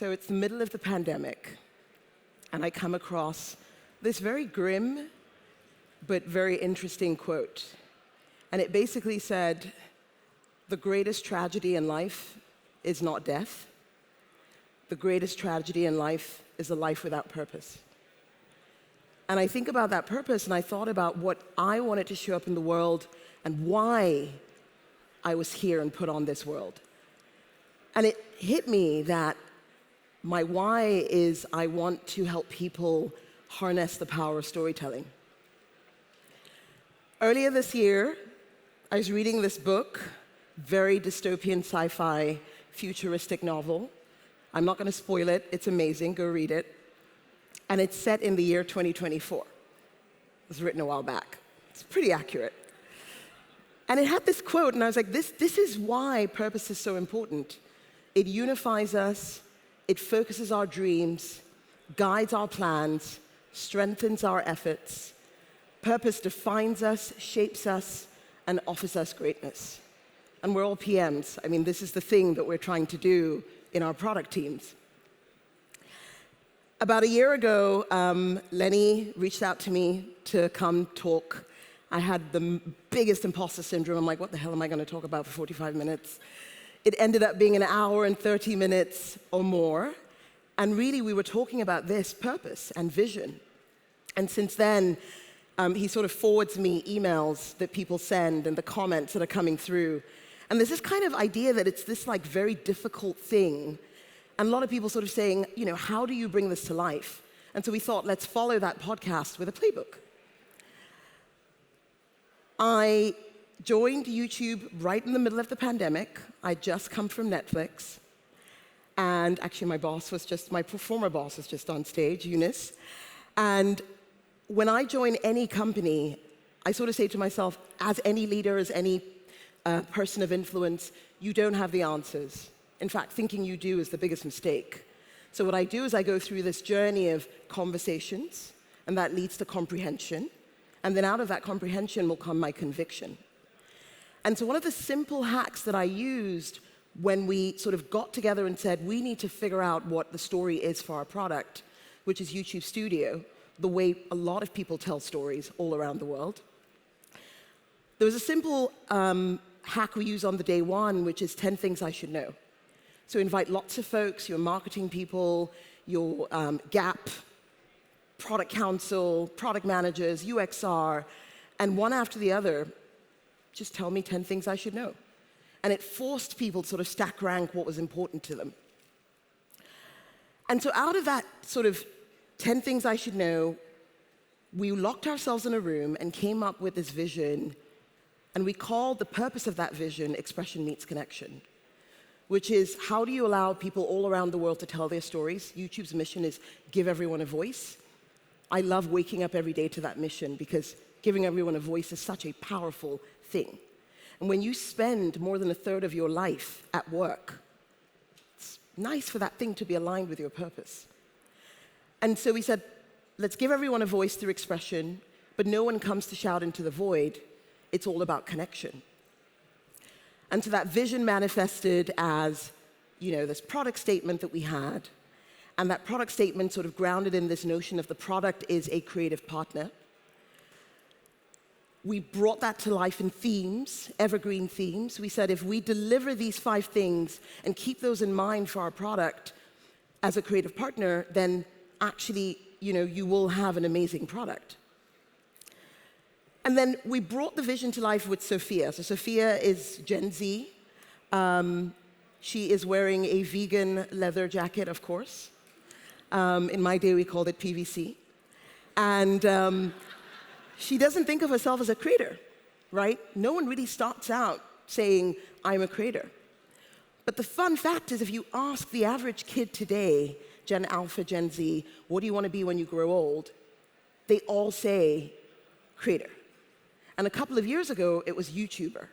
So it's the middle of the pandemic, and I come across this very grim but very interesting quote. And it basically said, the greatest tragedy in life is not death. The greatest tragedy in life is a life without purpose. And I think about that purpose, and I thought about what I wanted to show up in the world and why I was here and put on this world. And it hit me that my why is I want to help people harness the power of storytelling. Earlier this year, I was reading this book, very dystopian sci-fi futuristic novel. I'm not going to spoil it. It's amazing. Go read it. And it's set in the year 2024. It was written a while back. It's pretty accurate. And it had this quote, and I was like, this is why purpose is so important. It unifies us, it focuses our dreams, guides our plans, strengthens our efforts. Purpose defines us, shapes us, and offers us greatness. And we're all PMs. I mean, this is the thing that we're trying to do in our product teams. About a year ago, Lenny reached out to me to come talk. I had the biggest imposter syndrome. I'm like, what the hell am I going to talk about for 45 minutes? It ended up being an hour and 30 minutes or more. And really, we were talking about this purpose and vision. And since then, he sort of forwards me emails that people send and the comments that are coming through. And there's this kind of idea that it's this like very difficult thing. And a lot of people sort of saying, you know, how do you bring this to life? And so we thought, let's follow that podcast with a playbook. I joined YouTube right in the middle of the pandemic. I'd just come from Netflix. And actually, my former boss was just on stage, Eunice. And when I join any company, I sort of say to myself, as any leader, as any person of influence, you don't have the answers. In fact, thinking you do is the biggest mistake. So what I do is I go through this journey of conversations, and that leads to comprehension. And then out of that comprehension will come my conviction. And so one of the simple hacks that I used when we sort of got together and said, we need to figure out what the story is for our product, which is YouTube Studio, the way a lot of people tell stories all around the world. There was a simple hack we use on the day one, which is 10 things I should know. So invite lots of folks, your marketing people, your Gap, product council, product managers, UXR, and one after the other, just tell me 10 things I should know. And it forced people to sort of stack rank what was important to them. And so out of that sort of 10 things I should know, we locked ourselves in a room and came up with this vision, and we called the purpose of that vision Expression Meets Connection, which is how do you allow people all around the world to tell their stories? YouTube's mission is give everyone a voice. I love waking up every day to that mission because giving everyone a voice is such a powerful thing. And when you spend more than a third of your life at work, it's nice for that thing to be aligned with your purpose. And so we said, let's give everyone a voice through expression, but no one comes to shout into the void. It's all about connection. And so that vision manifested as, you know, this product statement that we had. And that product statement sort of grounded in this notion of the product is a creative partner. We brought that to life in themes, evergreen themes. We said if we deliver these 5 things and keep those in mind for our product as a creative partner, then actually, you know, you will have an amazing product. And then we brought the vision to life with Sophia. So Sophia is Gen Z. She is wearing a vegan leather jacket, of course. In my day, we called it PVC. And she doesn't think of herself as a creator, right? No one really starts out saying, I'm a creator. But the fun fact is if you ask the average kid today, Gen Alpha, Gen Z, what do you want to be when you grow old? They all say creator. And a couple of years ago, it was YouTuber.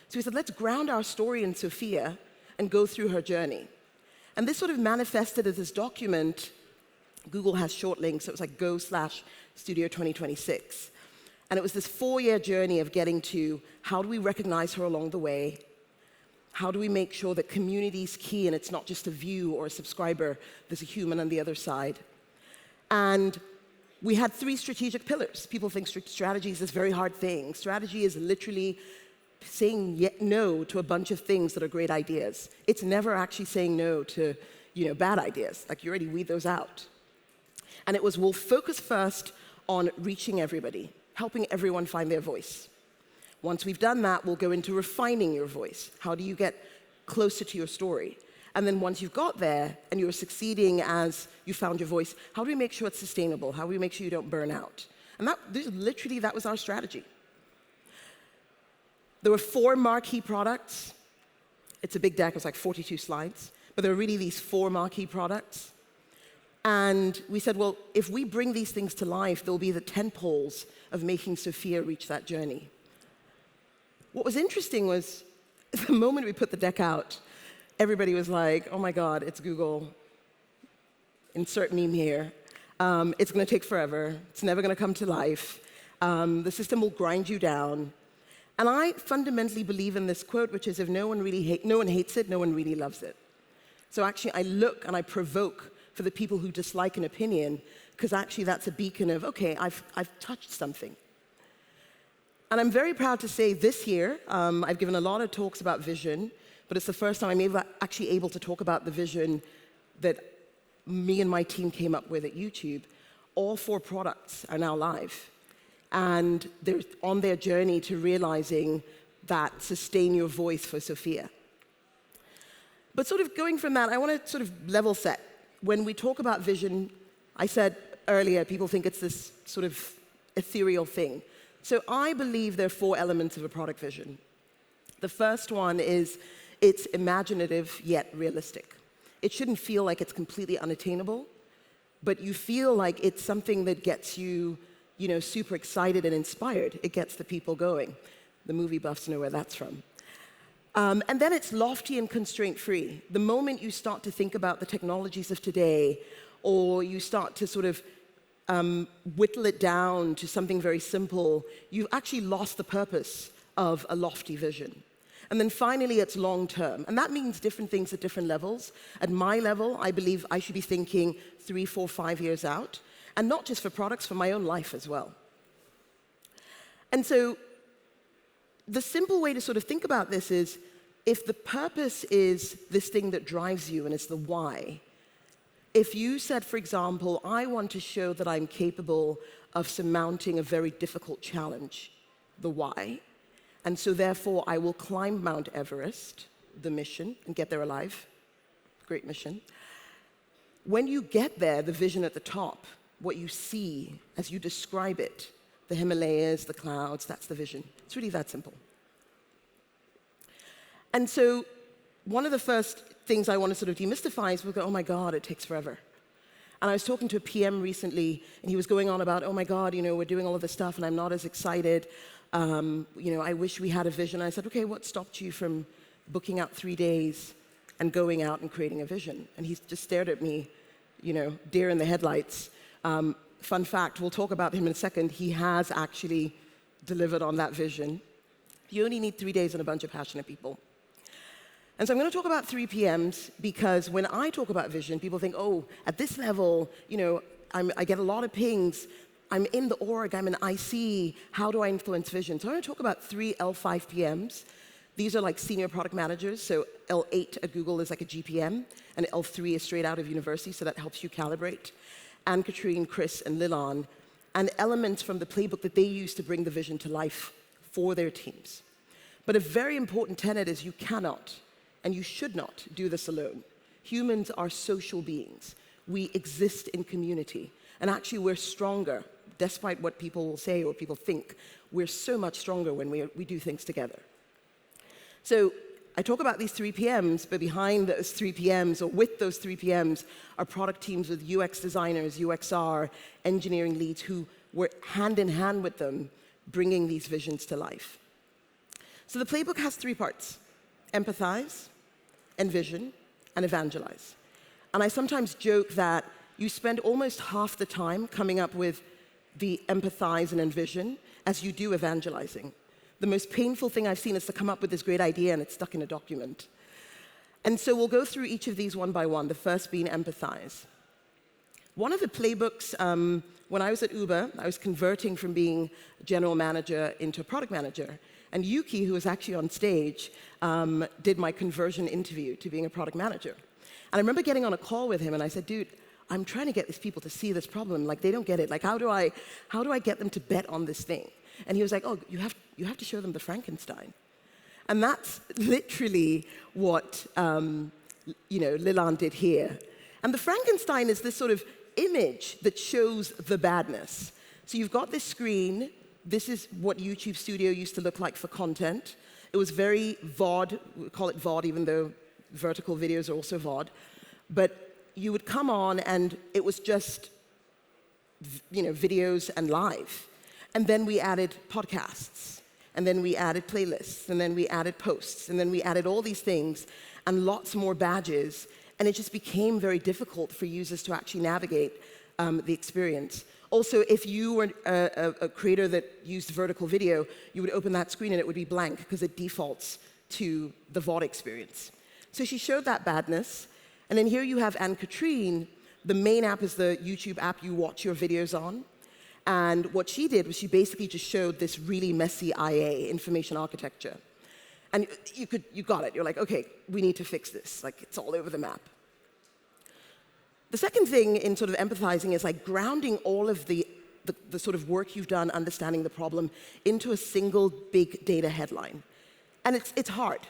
So we said, let's ground our story in Sophia and go through her journey. And this sort of manifested as this document. Google has short links, so it was like go/Studio 2026. And it was this 4-year journey of getting to how do we recognize her along the way? how do we make sure that community is key and it's not just a view or a subscriber, there's a human on the other side. And we had 3 strategic pillars. People think strategy is this very hard thing. Strategy is literally saying no to a bunch of things that are great ideas. It's never actually saying no to bad ideas. Like, you already weed those out. And it was, we'll focus first on reaching everybody, helping everyone find their voice. Once we've done that, we'll go into refining your voice. How do you get closer to your story? And then once you've got there and you're succeeding as you found your voice, how do we make sure it's sustainable? How do we make sure you don't burn out? And that was our strategy. There were 4 marquee products. It's a big deck, it was like 42 slides. But there were really these 4 marquee products. And we said, well, if we bring these things to life, they'll be the tentpoles of making Sophia reach that journey. What was interesting was, the moment we put the deck out, everybody was like, oh my God, it's Google. Insert meme here. It's going to take forever. It's never going to come to life. The system will grind you down. And I fundamentally believe in this quote, which is, if no one hates it, no one really loves it. So actually, I look and I provoke for the people who dislike an opinion, because actually that's a beacon of, okay, I've touched something. And I'm very proud to say this year, I've given a lot of talks about vision, but it's the first time I'm actually able to talk about the vision that me and my team came up with at YouTube. All 4 products are now live. And they're on their journey to realizing that sustain your voice for Sophia. But sort of going from that, I want to sort of level set. When we talk about vision, I said earlier, people think it's this sort of ethereal thing. So I believe there are 4 elements of a product vision. The first one is it's imaginative yet realistic. It shouldn't feel like it's completely unattainable, but you feel like it's something that gets you super excited and inspired. It gets the people going. The movie buffs know where that's from. And then it's lofty and constraint-free. The moment you start to think about the technologies of today, or you start to sort of whittle it down to something very simple, you've actually lost the purpose of a lofty vision. And then finally, it's long-term. And that means different things at different levels. At my level, I believe I should be thinking 3, 4, 5 years out. And not just for products, for my own life as well. And so the simple way to sort of think about this is, if the purpose is this thing that drives you and it's the why, if you said, for example, I want to show that I'm capable of surmounting a very difficult challenge, the why, and so therefore I will climb Mount Everest, the mission, and get there alive, great mission. When you get there, the vision at the top, what you see as you describe it, the Himalayas, the clouds, that's the vision. It's really that simple. And so one of the first things I want to sort of demystify is we'll go, oh my God, it takes forever. And I was talking to a PM recently, and he was going on about, oh my God, we're doing all of this stuff, and I'm not as excited. I wish we had a vision. I said, okay, what stopped you from booking out 3 days and going out and creating a vision? And he just stared at me, deer in the headlights. Fun fact, we'll talk about him in a second. He has actually delivered on that vision. You only need 3 days and a bunch of passionate people. And so I'm going to talk about 3 PMs, because when I talk about vision, people think, oh, at this level, I get a lot of pings. I'm in the org, I'm an IC. How do I influence vision? So I'm going to talk about 3 L5 PMs. These are like senior product managers. So L8 at Google is like a GPM, and L3 is straight out of university, so that helps you calibrate. Anne, Katrine, Chris, and Lilon, and elements from the playbook that they use to bring the vision to life for their teams. But a very important tenet is you cannot, and you should not, do this alone. Humans are social beings. We exist in community. And actually, we're stronger, despite what people will say or people think. We're so much stronger when we do things together. So I talk about these 3 PMs, but behind those 3 PMs, or with those 3 PMs, are product teams with UX designers, UXR, engineering leads who were hand in hand with them, bringing these visions to life. So the playbook has 3 parts: empathize, envision, and evangelize. And I sometimes joke that you spend almost half the time coming up with the empathize and envision as you do evangelizing. The most painful thing I've seen is to come up with this great idea and it's stuck in a document. And so we'll go through each of these one by one, the first being empathize. One of the playbooks, when I was at Uber, I was converting from being general manager into a product manager. And Yuki, who was actually on stage, did my conversion interview to being a product manager. And I remember getting on a call with him, and I said, dude, I'm trying to get these people to see this problem. Like, they don't get it. Like, how do I get them to bet on this thing? And he was like, oh, you have to show them the Frankenstein. And that's literally what Lilan did here. And the Frankenstein is this sort of image that shows the badness. So you've got this screen. This is what YouTube Studio used to look like for content. It was very VOD. We call it VOD, even though vertical videos are also VOD. But you would come on, and it was just videos and live. And then we added podcasts. And then we added playlists, and then we added posts, and then we added all these things, and lots more badges, and it just became very difficult for users to actually navigate the experience. Also, if you were a creator that used vertical video, you would open that screen and it would be blank because it defaults to the VOD experience. So she showed that badness, and then here you have Anne-Catherine. The main app is the YouTube app you watch your videos on. And what she did was she basically just showed this really messy IA, information architecture. And you got it. You're like, OK, we need to fix this. Like, it's all over the map. The second thing in sort of empathizing is like grounding all of the sort of work you've done understanding the problem into a single big data headline. And it's hard.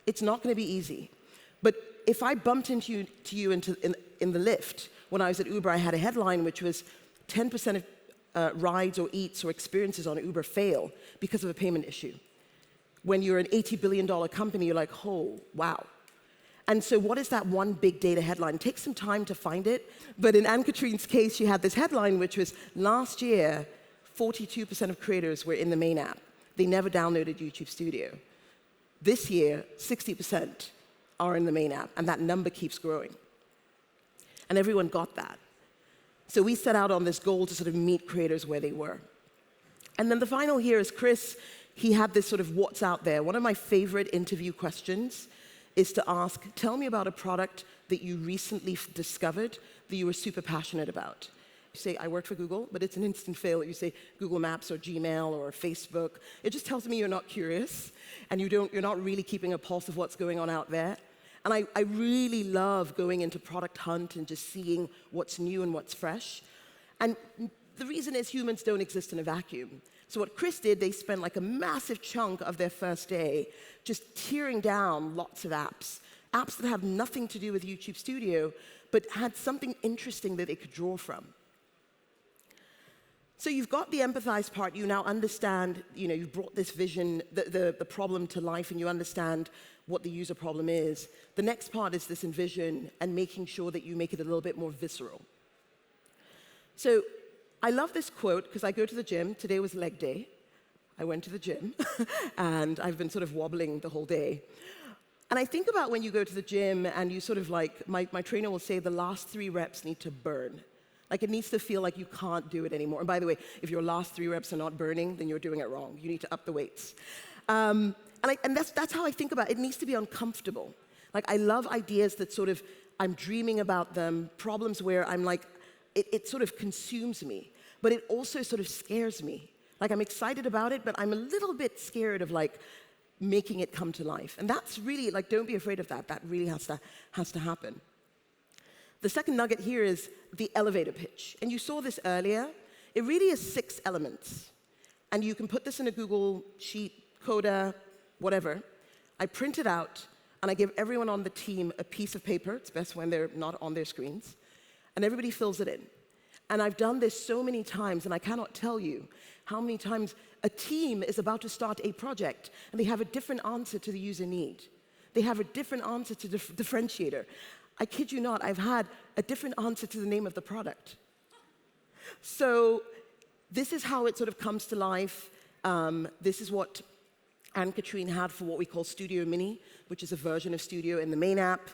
It's not going to be easy. But if I bumped into you in the lift, when I was at Uber, I had a headline which was 10% of rides or eats or experiences on Uber fail because of a payment issue. When you're an $80 billion company, you're like, oh, wow. And so what is that one big data headline? It takes some time to find it. But in Anne-Catherine's case, she had this headline, which was, last year, 42% of creators were in the main app. They never downloaded YouTube Studio. This year, 60% are in the main app, and that number keeps growing. And everyone got that. So we set out on this goal to sort of meet creators where they were. And then the final here is Chris. He had this sort of what's out there. One of my favorite interview questions is to ask, tell me about a product that you recently discovered that you were super passionate about. You say, I work for Google, but it's an instant fail. You say Google Maps or Gmail or Facebook. It just tells me you're not curious, and you're not really keeping a pulse of what's going on out there. And I really love going into Product Hunt and just seeing what's new and what's fresh. And the reason is humans don't exist in a vacuum. So what Chris did, they spent like a massive chunk of their first day just tearing down lots of apps that have nothing to do with YouTube Studio, but had something interesting that they could draw from. So you've got the empathize part. You now understand, you've brought this vision, the problem to life, and you understand what the user problem is. The next part is this envision and making sure that you make it a little bit more visceral. So I love this quote because I go to the gym. Today was leg day. I went to the gym, and I've been sort of wobbling the whole day. And I think about when you go to the gym and you sort of like, my trainer will say the last 3 reps need to burn. Like, it needs to feel like you can't do it anymore. And by the way, if your last 3 reps are not burning, then you're doing it wrong. You need to up the weights. And that's how I think about it. It needs to be uncomfortable. Like, I love ideas that sort of, I'm dreaming about them, problems where I'm like, it sort of consumes me. But it also sort of scares me. Like, I'm excited about it, but I'm a little bit scared of, like, making it come to life. And that's really, like, don't be afraid of that. That really has to happen. The second nugget here is the elevator pitch. And you saw this earlier. It really is 6 elements. And you can put this in a Google Sheet, Coda, whatever. I print it out, and I give everyone on the team a piece of paper. It's best when they're not on their screens. And everybody fills it in. And I've done this so many times, and I cannot tell you how many times a team is about to start a project, and they have a different answer to the user need. They have a different answer to the differentiator. I kid you not, I've had a different answer to the name of the product. So this is how it sort of comes to life. This is what Anne-Catherine had for what we call Studio Mini, which is a version of Studio in the main app.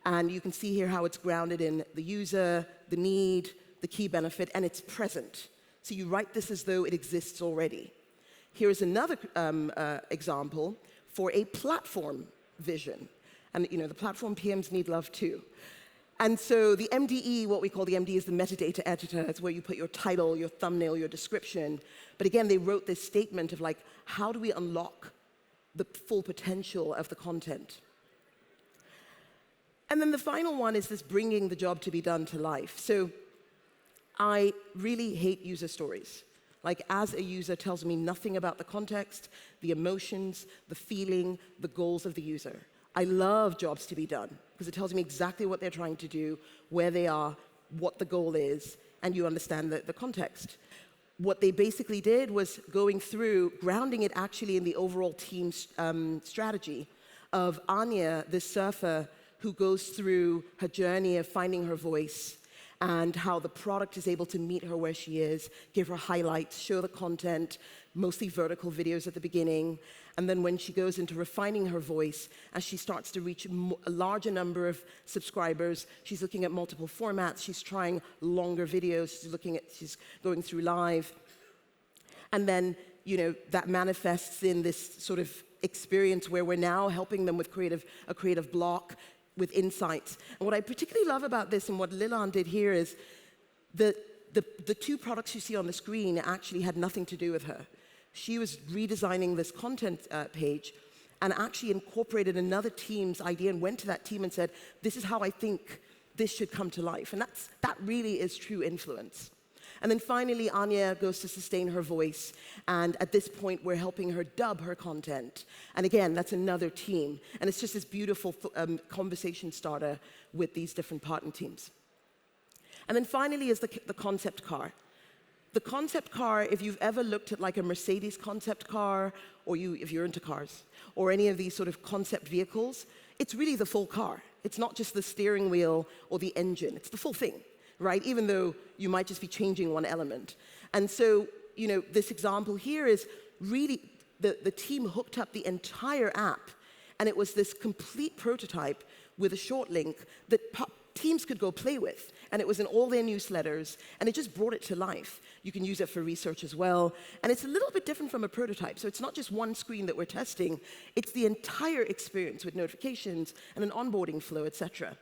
And you can see here how it's grounded in the user, the need, the key benefit, and it's present. So you write this as though it exists already. Here's another example for a platform vision. And the platform PMs need love too. And so the MDE, what we call the MDE, is the metadata editor. It's where you put your title, your thumbnail, your description. But again, they wrote this statement of like, how do we unlock the full potential of the content? And then the final one is this bringing the job to be done to life. So I really hate user stories. Like, as a user, it tells me nothing about the context, the emotions, the feeling, the goals of the user. I love jobs to be done because it tells me exactly what they're trying to do, where they are, what the goal is, and you understand the context. What they basically did was going through, grounding it actually in the overall team strategy of Anya, this surfer who goes through her journey of finding her voice and how the product is able to meet her where she is, give her highlights, show the content, mostly vertical videos at the beginning. And then when she goes into refining her voice, as she starts to reach a larger number of subscribers, she's looking at multiple formats, she's trying longer videos, she's going through live. And then, that manifests in this sort of experience where we're now helping them with a creative block, with insights. And what I particularly love about this and what Lilan did here is the two products you see on the screen actually had nothing to do with her. She was redesigning this content page and actually incorporated another team's idea and went to that team and said, this is how I think this should come to life. And that really is true influence. And then finally, Anya goes to sustain her voice. And at this point, we're helping her dub her content. And again, that's another team. And it's just this beautiful conversation starter with these different partner teams. And then finally is the concept car. The concept car, if you've ever looked at like a Mercedes concept car, or if you're into cars, or any of these sort of concept vehicles, it's really the full car. It's not just the steering wheel or the engine. It's the full thing. Right? Even though you might just be changing one element. And so, this example here is really the team hooked up the entire app, and it was this complete prototype with a short link that teams could go play with. And it was in all their newsletters, and it just brought it to life. You can use it for research as well. And it's a little bit different from a prototype. So it's not just one screen that we're testing, it's the entire experience with notifications and an onboarding flow, et cetera.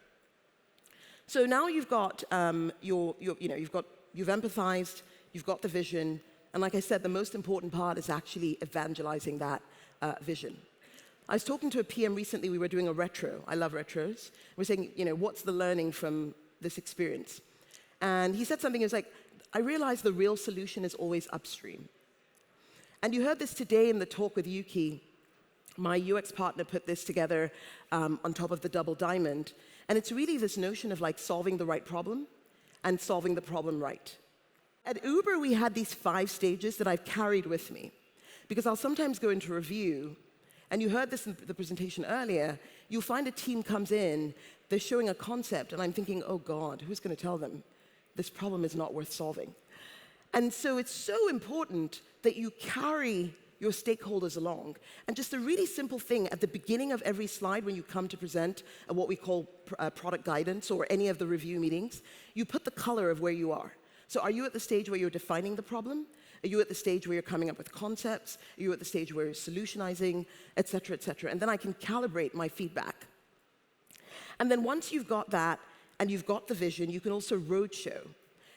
So now you've got you've empathized, you've got the vision, and like I said, the most important part is actually evangelizing that vision. I was talking to a PM recently. We were doing a retro. I love retros. We're saying, what's the learning from this experience? And he said something. He was like, I realized the real solution is always upstream. And you heard this today in the talk with Yuki. My UX partner put this together on top of the double diamond. And it's really this notion of like solving the right problem and solving the problem right. At Uber, we had these 5 stages that I've carried with me. Because I'll sometimes go into review, and you heard this in the presentation earlier, you'll find a team comes in, they're showing a concept, and I'm thinking, oh God, who's going to tell them this problem is not worth solving? And so it's so important that you carry your stakeholders along. And just a really simple thing, at the beginning of every slide when you come to present what we call product guidance or any of the review meetings, you put the color of where you are. So are you at the stage where you're defining the problem? Are you at the stage where you're coming up with concepts? Are you at the stage where you're solutionizing, et cetera, et cetera? And then I can calibrate my feedback. And then once you've got that and you've got the vision, you can also roadshow.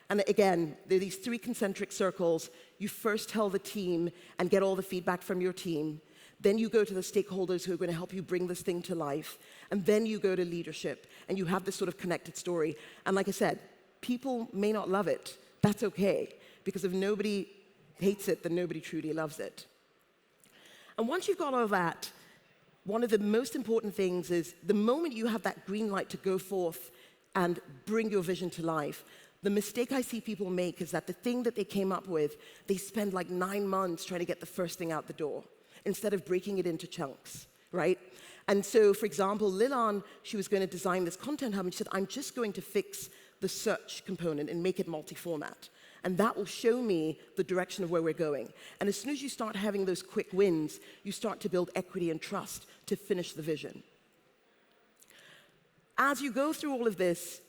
And again, there are these 3 concentric circles. You first tell the team and get all the feedback from your team. Then you go to the stakeholders who are going to help you bring this thing to life. And then you go to leadership, and you have this sort of connected story. And like I said, people may not love it. That's okay, because if nobody hates it, then nobody truly loves it. And once you've got all that, one of the most important things is the moment you have that green light to go forth and bring your vision to life, the mistake I see people make is that the thing that they came up with, they spend like 9 months trying to get the first thing out the door, instead of breaking it into chunks, right? And so, for example, Lilan, she was going to design this content hub, and she said, I'm just going to fix the search component and make it multi-format. And that will show me the direction of where we're going. And as soon as you start having those quick wins, you start to build equity and trust to finish the vision. As you go through all of this,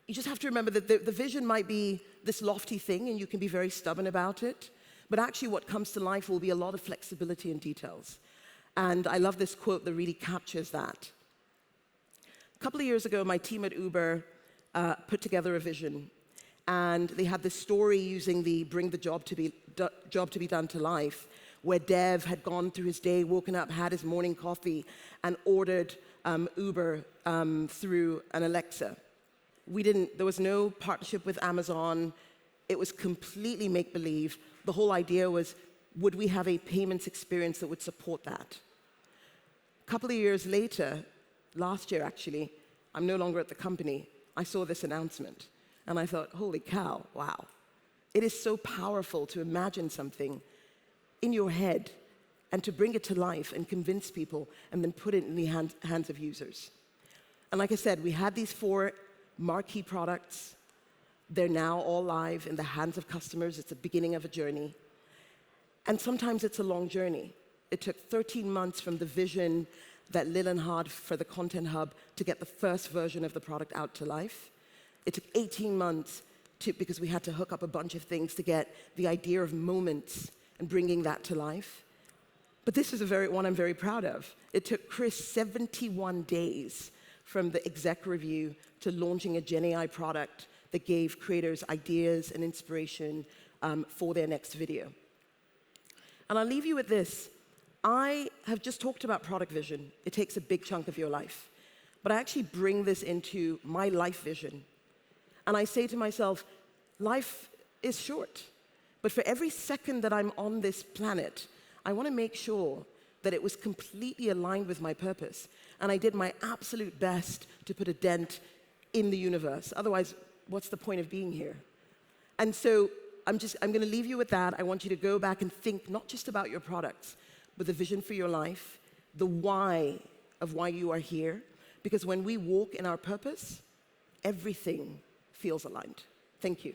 you just have to remember that the vision might be this lofty thing, and you can be very stubborn about it. But actually what comes to life will be a lot of flexibility and details. And I love this quote that really captures that. A couple of years ago, my team at Uber put together a vision. And they had this story using the bring the job to be done to life, where Dev had gone through his day, woken up, had his morning coffee, and ordered Uber through an Alexa. There was no partnership with Amazon. It was completely make-believe. The whole idea was, would we have a payments experience that would support that? A couple of years later, last year actually, I'm no longer at the company, I saw this announcement. And I thought, holy cow, wow. It is so powerful to imagine something in your head and to bring it to life and convince people and then put it in the hands of users. And like I said, we had these 4 marquee products. They're now all live in the hands of customers. It's the beginning of a journey. And sometimes it's a long journey. It took 13 months from the vision that Lillian had for the Content Hub to get the first version of the product out to life. It took 18 months because we had to hook up a bunch of things to get the idea of moments and bringing that to life. But this is one I'm very proud of. It took Chris 71 days from the exec review to launching a GenAI product that gave creators ideas and inspiration for their next video. And I'll leave you with this. I have just talked about product vision. It takes a big chunk of your life. But I actually bring this into my life vision. And I say to myself, life is short. But for every second that I'm on this planet, I want to make sure that it was completely aligned with my purpose. And I did my absolute best to put a dent in the universe. Otherwise, what's the point of being here? And so I'm going to leave you with that. I want you to go back and think not just about your products, but the vision for your life, the why of why you are here. Because when we walk in our purpose, everything feels aligned. Thank you.